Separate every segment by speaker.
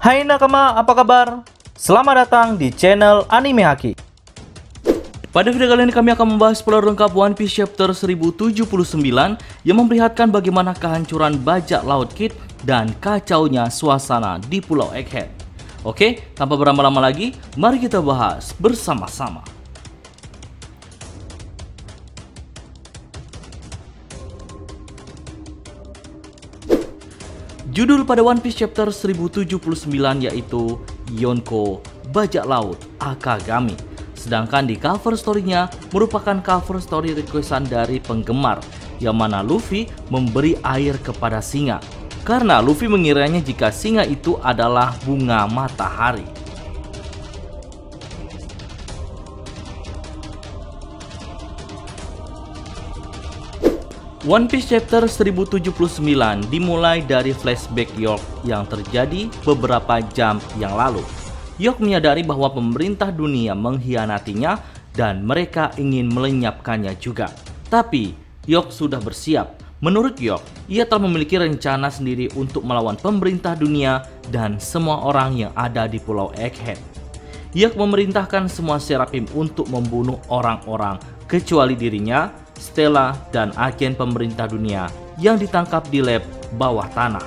Speaker 1: Hai nakama, apa kabar? Selamat datang di channel Anime Haki. Pada video kali ini kami akan membahas spoiler lengkap One Piece Chapter 1079 yang memperlihatkan bagaimana kehancuran bajak laut Kid dan kacaunya suasana di Pulau Egghead. Oke, tanpa berlama-lama lagi, mari kita bahas bersama-sama. Judul pada One Piece Chapter 1079 yaitu Yonko, Bajak Laut Akagami. Sedangkan di cover story-nya merupakan cover story requestan dari penggemar, yang mana Luffy memberi air kepada singa karena Luffy mengiranya jika singa itu adalah bunga matahari. One Piece Chapter 1079 dimulai dari flashback York yang terjadi beberapa jam yang lalu. York menyadari bahwa pemerintah dunia mengkhianatinya dan mereka ingin melenyapkannya juga. Tapi York sudah bersiap. Menurut York, ia telah memiliki rencana sendiri untuk melawan pemerintah dunia dan semua orang yang ada di Pulau Egghead. York memerintahkan semua Seraphim untuk membunuh orang-orang kecuali dirinya, Stella, dan agen pemerintah dunia yang ditangkap di lab bawah tanah.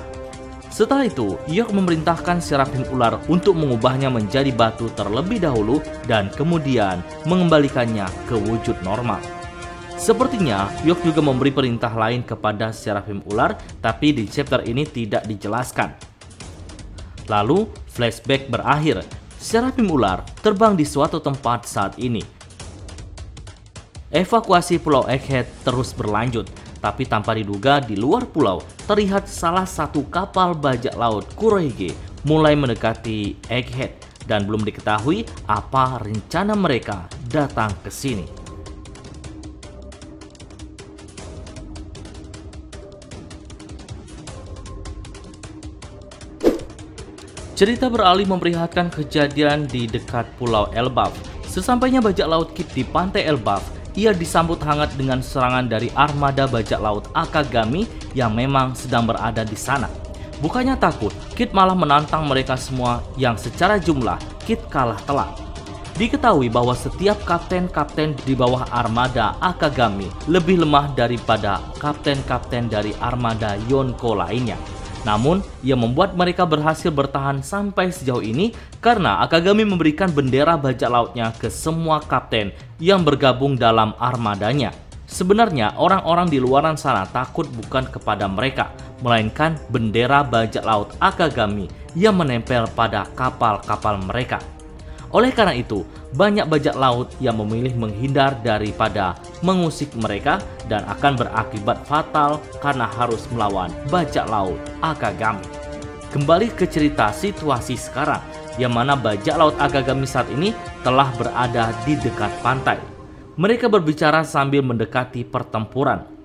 Speaker 1: Setelah itu, York memerintahkan Seraphim ular untuk mengubahnya menjadi batu terlebih dahulu dan kemudian mengembalikannya ke wujud normal. Sepertinya, York juga memberi perintah lain kepada Seraphim ular, tapi di chapter ini tidak dijelaskan. Lalu, flashback berakhir. Seraphim ular terbang di suatu tempat saat ini. Evakuasi Pulau Egghead terus berlanjut, tapi tanpa diduga di luar pulau terlihat salah satu kapal bajak laut Kurohige mulai mendekati Egghead dan belum diketahui apa rencana mereka datang ke sini. Cerita beralih memperlihatkan kejadian di dekat Pulau Elbaf. Sesampainya bajak laut Kid di pantai Elbaf, ia disambut hangat dengan serangan dari armada bajak laut Akagami yang memang sedang berada di sana. Bukannya takut, Kid malah menantang mereka semua yang secara jumlah Kid kalah telak. Diketahui bahwa setiap kapten-kapten di bawah armada Akagami lebih lemah daripada kapten-kapten dari armada Yonko lainnya. Namun, ia membuat mereka berhasil bertahan sampai sejauh ini karena Akagami memberikan bendera bajak lautnya ke semua kapten yang bergabung dalam armadanya. Sebenarnya, orang-orang di luaran sana takut bukan kepada mereka, melainkan bendera bajak laut Akagami yang menempel pada kapal-kapal mereka. Oleh karena itu, banyak bajak laut yang memilih menghindar daripada mengusik mereka dan akan berakibat fatal karena harus melawan bajak laut Akagami. Kembali ke cerita situasi sekarang, yang mana bajak laut Akagami saat ini telah berada di dekat pantai. Mereka berbicara sambil mendekati pertempuran.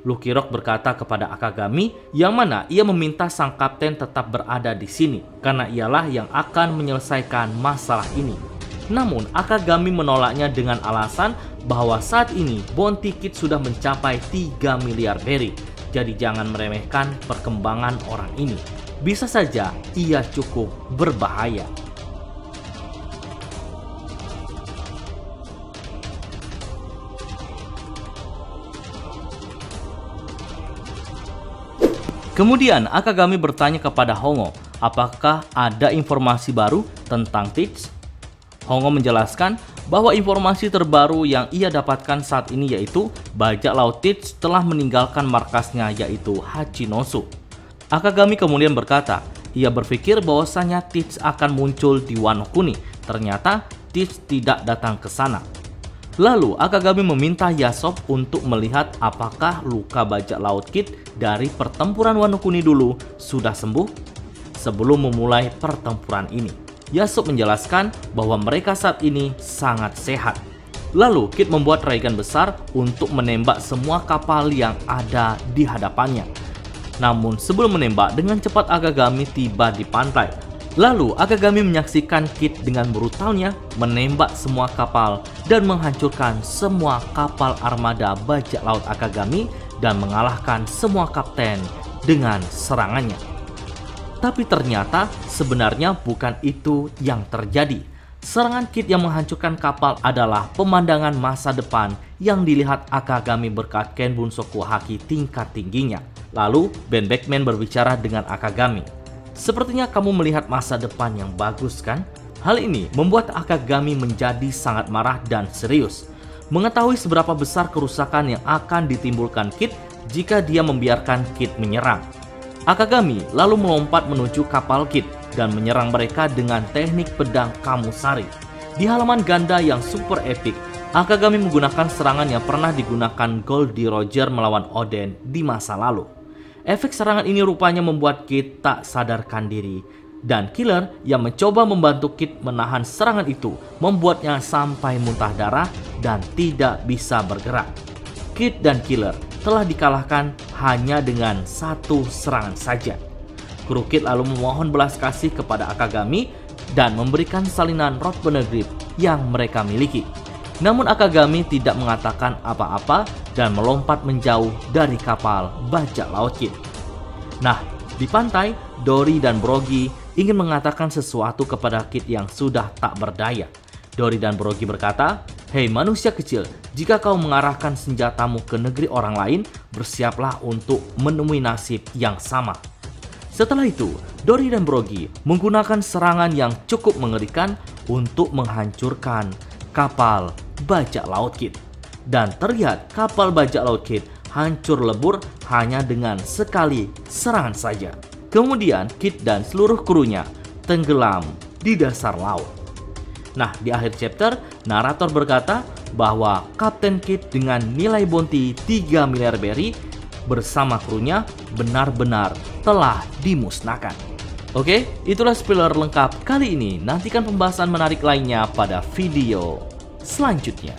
Speaker 1: Lucky Rock berkata kepada Akagami yang mana ia meminta sang kapten tetap berada di sini karena ialah yang akan menyelesaikan masalah ini. Namun Akagami menolaknya dengan alasan bahwa saat ini bounty Kid sudah mencapai 3 miliar berry. Jadi jangan meremehkan perkembangan orang ini. Bisa saja ia cukup berbahaya. Kemudian Akagami bertanya kepada Hongo, apakah ada informasi baru tentang Teach? Hongo menjelaskan bahwa informasi terbaru yang ia dapatkan saat ini yaitu bajak laut Teach telah meninggalkan markasnya yaitu Hachinosu. Akagami kemudian berkata, ia berpikir bahwasanya Teach akan muncul di Wano Kuni. Ternyata Teach tidak datang ke sana. Lalu Akagami meminta Yasop untuk melihat apakah luka bajak laut Kid dari pertempuran Wano Kuni dulu sudah sembuh sebelum memulai pertempuran ini. Yasop menjelaskan bahwa mereka saat ini sangat sehat. Lalu Kid membuat ray gun besar untuk menembak semua kapal yang ada di hadapannya. Namun sebelum menembak, dengan cepat Akagami tiba di pantai. Lalu Akagami menyaksikan Kid dengan brutalnya menembak semua kapal dan menghancurkan semua kapal armada bajak laut Akagami dan mengalahkan semua kapten dengan serangannya. Tapi ternyata sebenarnya bukan itu yang terjadi. Serangan Kid yang menghancurkan kapal adalah pemandangan masa depan yang dilihat Akagami berkat Ken Bunsoku Haki tingkat tingginya. Lalu Ben Beckman berbicara dengan Akagami. Sepertinya kamu melihat masa depan yang bagus kan? Hal ini membuat Akagami menjadi sangat marah dan serius. Mengetahui seberapa besar kerusakan yang akan ditimbulkan Kid jika dia membiarkan Kid menyerang. Akagami lalu melompat menuju kapal Kid dan menyerang mereka dengan teknik pedang Kamusari. Di halaman ganda yang super epic, Akagami menggunakan serangan yang pernah digunakan Goldie Roger melawan Oden di masa lalu. Efek serangan ini rupanya membuat Kid tak sadarkan diri, dan Killer yang mencoba membantu Kid menahan serangan itu membuatnya sampai muntah darah dan tidak bisa bergerak. Kid dan Killer telah dikalahkan hanya dengan satu serangan saja. Kru Kid lalu memohon belas kasih kepada Akagami dan memberikan salinan rod penegrip yang mereka miliki. Namun Akagami tidak mengatakan apa-apa dan melompat menjauh dari kapal bajak laut Kid. Nah, di pantai, Dory dan Brogy ingin mengatakan sesuatu kepada Kid yang sudah tak berdaya. Dory dan Brogy berkata, "Hei manusia kecil, jika kau mengarahkan senjatamu ke negeri orang lain, bersiaplah untuk menemui nasib yang sama." Setelah itu, Dory dan Brogy menggunakan serangan yang cukup mengerikan untuk menghancurkan kapal bajak laut Kid. Dan terlihat kapal bajak laut Kid hancur lebur hanya dengan sekali serangan saja. Kemudian Kid dan seluruh krunya tenggelam di dasar laut. Nah, di akhir chapter, narator berkata bahwa Kapten Kid dengan nilai bounty 3 miliar berry bersama krunya benar-benar telah dimusnahkan. Oke, itulah spoiler lengkap kali ini. Nantikan pembahasan menarik lainnya pada video selanjutnya.